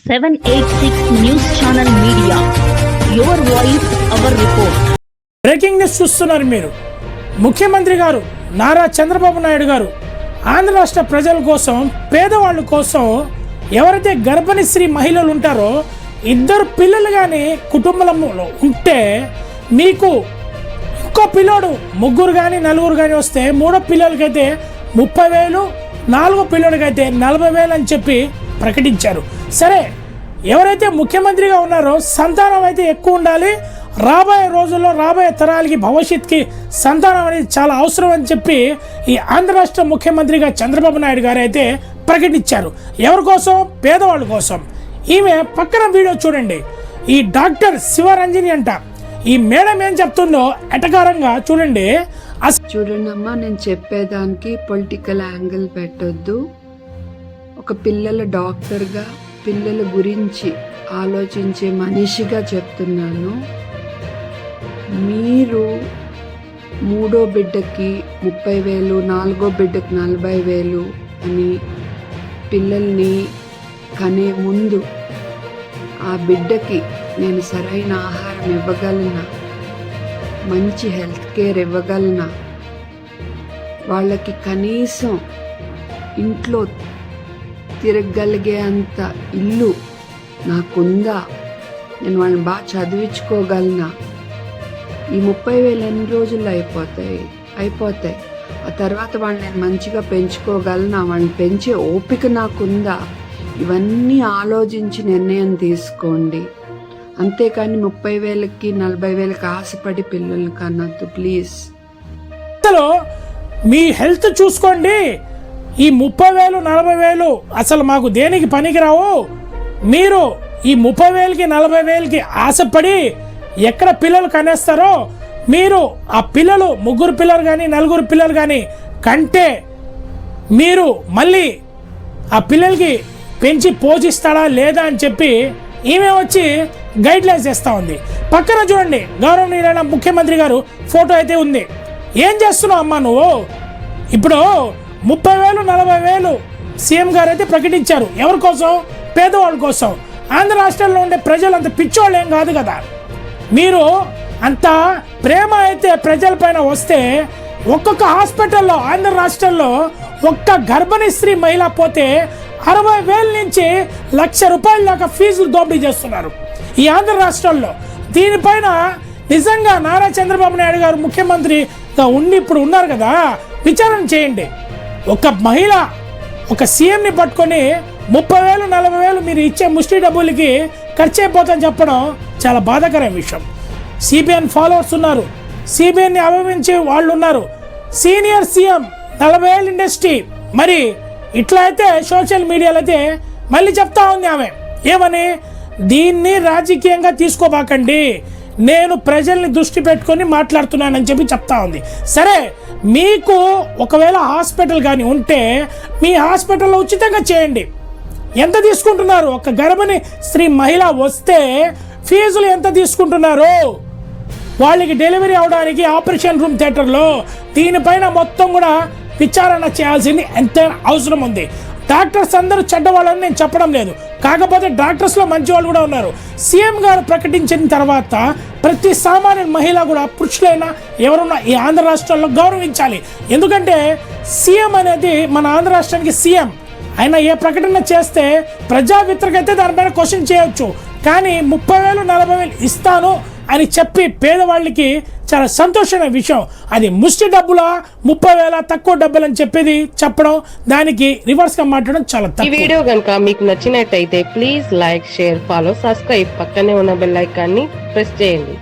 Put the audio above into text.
786 news channel media, your voice our report. Breaking news చూస్తున్నారు మీరు. ముఖ్యమంత్రి గారు నారా చంద్రబాబు నాయుడు గారు ఆంధ్ర రాష్ట్ర ప్రజల కోసం, పేదవాళ్ళ కోసం, ఎవరైతే గర్భిణీ స్త్రీ మహిళలు ఉంటారో, ఇద్దరు పిల్లలు కానీ కుటుంబంలో ఉంటే మీకు ఇంకో పిల్లోడు, ముగ్గురు కానీ నలుగురు కానీ వస్తే మూడో పిల్లలకైతే 30,000, నాలుగో పిల్లడికైతే 40,000 అని చెప్పి ప్రకటించారు. సరే, ఎవరైతే ముఖ్యమంత్రిగా ఉన్నారో సంతానం అయితే ఎక్కువ ఉండాలి, రాబోయే రోజుల్లో రాబోయే తరాలకి భవిష్యత్తుకి సంతానం అనేది చాలా అవసరం అని చెప్పి ఈ ఆంధ్ర రాష్ట్ర ముఖ్యమంత్రిగా చంద్రబాబు నాయుడు గారు అయితే ప్రకటించారు. ఎవరి కోసం? పేదవాళ్ళ కోసం. ఈమె పక్కన వీడియో చూడండి. ఈ డాక్టర్ శివరంజని అంట. ఈ మేడం ఏం చెప్తుందో ఎటకారంగా చూడండి. చూడండి అమ్మా, నేను చెప్పేదానికి పొలిటికల్ యాంగిల్ పెట్టొద్దు. ఒక పిల్లల డాక్టర్గా, పిల్లల గురించి ఆలోచించే మనిషిగా చెప్తున్నాను. మీరు మూడో బిడ్డకి 30,000, నాలుగో బిడ్డకి 40,000 అని పిల్లల్ని కనే ముందు ఆ బిడ్డకి నేను సరైన ఆహారం ఇవ్వగలనా, మంచి హెల్త్ కేర్ ఇవ్వగలనా, వాళ్ళకి కనీసం ఇంట్లో తిరగగలిగే అంత ఇల్లు నాకుందా, నేను వాళ్ళని బాగా చదివించుకోగలనా, ఈ 30,000 ఎన్ని రోజుల్లో అయిపోతాయి. ఆ తర్వాత వాళ్ళని నేను మంచిగా పెంచుకోగలనా, వాళ్ళని పెంచే ఓపిక నాకుందా, ఇవన్నీ ఆలోచించి నిర్ణయం తీసుకోండి. అంతేకాని 30,000కి 40,000కి ఆశపడి పిల్లలు కన్నద్దు ప్లీజ్. మీ హెల్త్ చూసుకోండి. ఈ 30,000, 40,000 అసలు మాకు దేనికి పనికిరావు. మీరు ఈ 30,000కి 40,000కి ఆశపడి ఎక్కడ పిల్లలు కనేస్తారో, మీరు ఆ పిల్లలు ముగ్గురు పిల్లలు కానీ నలుగురు పిల్లలు కానీ కంటే మీరు మళ్ళీ ఆ పిల్లలకి పెంచి పోషిస్తాడా లేదా అని చెప్పి ఈమె వచ్చి గైడ్ లైన్స్ ఇస్తూ ఉంది. పక్కన చూడండి, గౌరవనీయులైన ముఖ్యమంత్రి గారు ఫోటో అయితే ఉంది. ఏం చేస్తున్నావు అమ్మా నువ్వు? ఇప్పుడు 30,000, 40,000 సీఎం గారు అయితే ప్రకటించారు. ఎవరి కోసం? పేదవాళ్ళ కోసం. ఆంధ్ర రాష్ట్రంలో ఉండే ప్రజలు అంత పిచ్చోళ్ళు ఏం కాదు కదా. మీరు అంత ప్రేమ అయితే ప్రజలపైన వస్తే ఒక్కొక్క హాస్పిటల్లో ఆంధ్ర రాష్ట్రంలో ఒక్క గర్భిణీ స్త్రీ మహిళ పోతే 60,000 నుంచి ₹1,00,000 దాకా ఫీజులు దోపిడీ చేస్తున్నారు ఈ ఆంధ్ర రాష్ట్రంలో. దీనిపైన నిజంగా నారా చంద్రబాబు నాయుడు గారు ముఖ్యమంత్రిగా ఇప్పుడు ఉన్నారు కదా, విచారణ చేయండి. ఒక మహిళ ఒక సీఎంని పట్టుకొని 30,000, 40,000 మీరు ఇచ్చే ముష్టి డబ్బులకి ఖర్చు అయిపోతుందని చెప్పడం చాలా బాధాకరమైన విషయం. సిబిఎన్ ఫాలోవర్స్ ఉన్నారు, సిబిఎన్ని అభిమానించే వాళ్ళు ఉన్నారు. Senior CM 40,000 industry. మరి ఇట్లా అయితే సోషల్ మీడియాలో అయితే మళ్ళీ చెప్తా ఉంది ఆమె ఏమని, దీన్ని రాజకీయంగా తీసుకోబాకండి, నేను ప్రజల్ని దృష్టి పెట్టుకొని మాట్లాడుతున్నానని చెప్పి చెప్తా ఉంది. సరే, మీకు ఒకవేళ హాస్పిటల్ కానీ ఉంటే మీ హాస్పిటల్లో ఉచితంగా చేయండి. ఎంత తీసుకుంటున్నారు? ఒక గర్భిణీ స్త్రీ మహిళ వస్తే ఫీజులు ఎంత తీసుకుంటున్నారు? వాళ్ళకి డెలివరీ అవడానికి ఆపరేషన్ రూమ్ థియేటర్లో దీనిపైన మొత్తం కూడా విచారణ చేయాల్సింది ఎంత అవసరం ఉంది. డాక్టర్స్ అందరూ చెడ్డవాళ్ళని నేను చెప్పడం లేదు, కాకపోతే డాక్టర్స్లో మంచి వాళ్ళు కూడా ఉన్నారు. సీఎం గారు ప్రకటించిన తర్వాత ప్రతి సామాన్య మహిళ కూడా, పురుషులైనా ఎవరున్నా ఈ ఆంధ్ర రాష్ట్రంలో గౌరవించాలి. ఎందుకంటే సీఎం అనేది మన ఆంధ్ర రాష్ట్రానికి సీఎం. ఆయన ఏ ప్రకటన చేస్తే ప్రజా వ్యతిరేకైతే దానిపైన క్వశ్చన్ చేయొచ్చు, కానీ 30,000, 40,000 ఇస్తాను అని చెప్పి పేదవాళ్ళకి చాలా సంతోషమైన విషయం. అది ముష్టి డబ్బులా, 30,000 తక్కువ డబ్బులు అని చెప్పేది చెప్పడం, దానికి రివర్స్ గా మాట్లాడడం చాలా తప్పు. ఈ వీడియో కనుక మీకు నచ్చినట్టయితే please like, share, follow, subscribe. పక్కనే ఉన్న బెల్ ఐకాన్ని ప్రెస్ చేయండి.